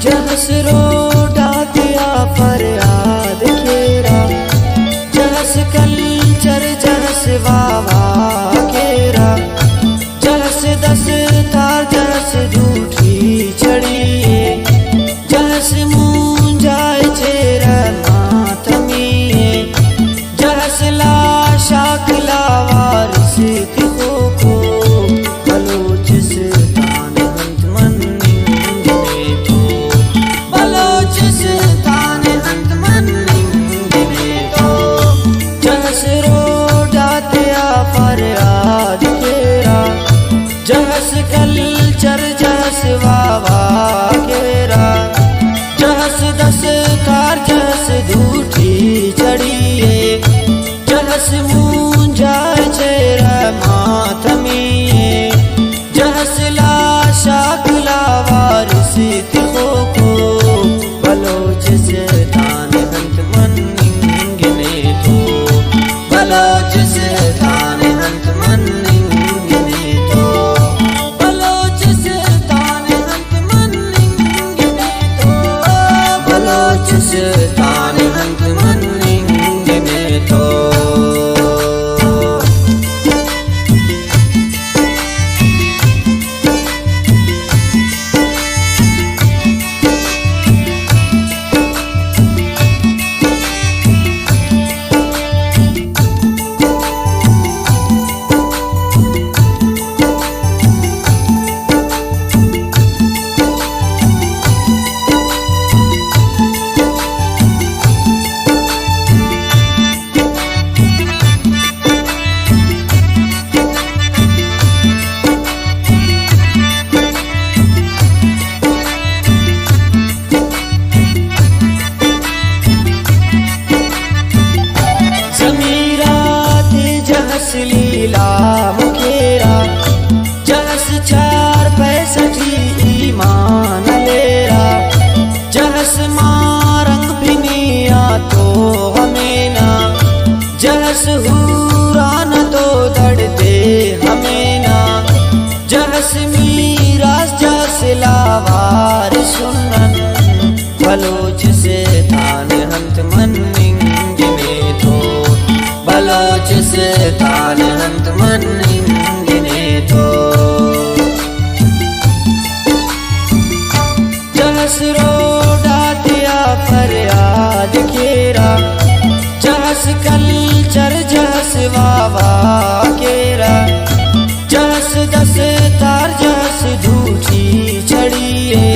जहस रोडा दिया फरियाद खेरा, जहस कल्चर जहस वावा केरा, जहस दस तार जहस झूठी चढ़िए, जहस मुंजाए चेरा मातमिए, जहस लाशा खिलावार से को बलोचिस्तान हंत मन्निंगे तो, बलोचिस्तान हंत मन्निंगे तो, जहस रोडा दिया फरियाद केरा, जहस कल्चर जहस वावा केरा, जहस दस तार जहस झूठी चढ़िए, जहस मुंजाए चेरा मातमिए, जहस लाशा खिलावार से को बलोचिस्तान हंत मन्निंगे तो, बलोचिस्तान हंत मन्निंगे तो, बलोचिस्तान हंत मन्निंगे तो, बलोचिस्तान हंत मन्निंगे तो। जहस लीला मुखेरा, जहस 4 ईमान लेरा, जहस मारंग बिनिया तो हमें ना, जहस हूरा न तो दड़ते हमें ना, जहस मीरास जहस लावार सुनन, बलोचिस्तान हंत मन्निंगे तो, बलोचिस्तान हंत मन्निंगे तो, जहस रोडा दिया फरियाद केरा, जहस कल्चर जहस वावा केरा, जहस दस तार जहस झूठी चढ़िए,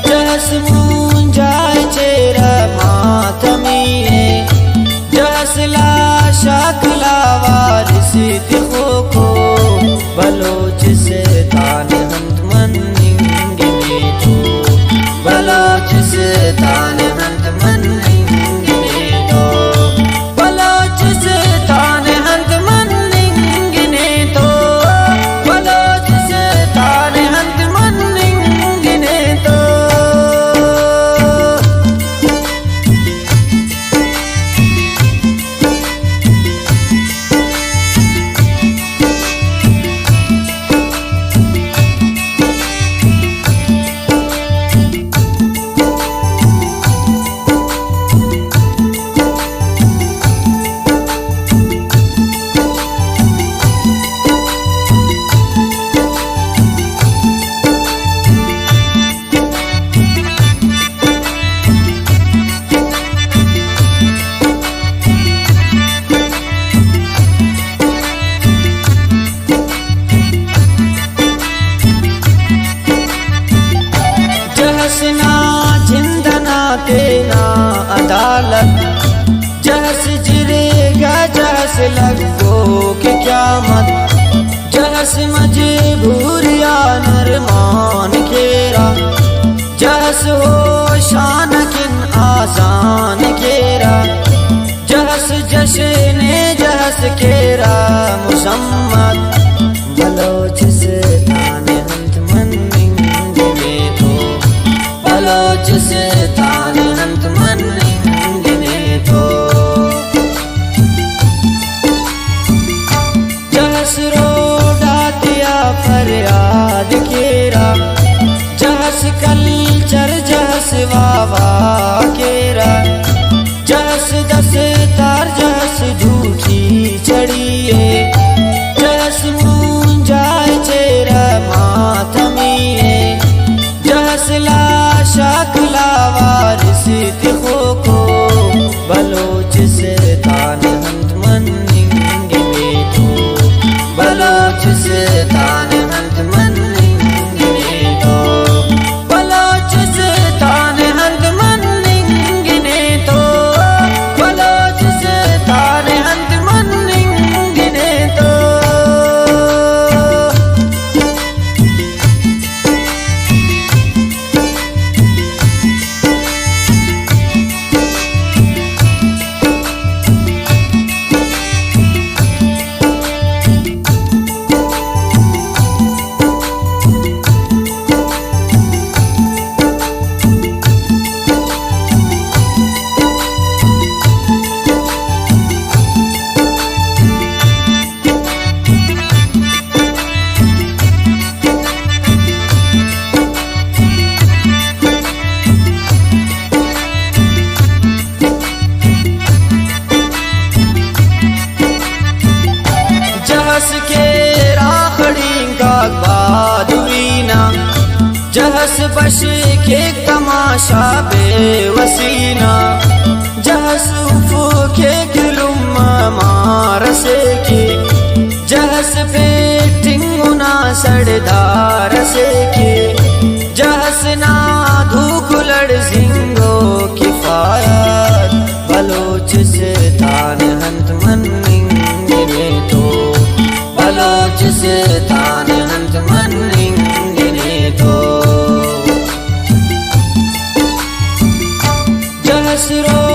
जहस मुंजाए चेरा मातमिए, जहस लाशा खिलावार से को बलोचिस्तान हंत मन्निंगे तो, बलोचिस्तान हंत मन्निंगे तो, बलोचिस्तान हंत मन्निंगे तो, बलोचिस्तान हंत मन्निंगे तो। जहस ना जिंदना देना अदालत, जहस जिरेगा जहस लगो के क्यामत, जहस मजबूरिया नरमान केरा, जहस हो शान किन आसान केरा, जहस जश्ने जहस केरा मुसम्मत, बलोचिस्तान हंत मन्निंगे तो, बलोचिस्तान हंत मन्निंगे तो, जहस रोडा दिया फरियाद केरा, जहस कल्चर जहस जहस वावा केरा जहस दस्तार जहस झूठी चढ़िए जहस मुंजाए चेहरा माथमिए जहस लाशा खुलावारिस तिखो को बलोच से तान हंत मन निंगे बेटो बलोच से तान हंत मन निंगे तो बलोच से तान हंत मन निंगे तो बलोच से तान हंत मन निंगे तो जहस के राखड़ी का बहादुरीना जहस बश के तमाशा बेवसीना जहस उफो के गिलुम मारसे की जहस पे टिंगुना सड़दार से की जहस ना धूकुलड़ जिंगो किफायत बलोच से तान हंत मन निंगे तो बलोच से तान हंत मन निंगे तो जहस रो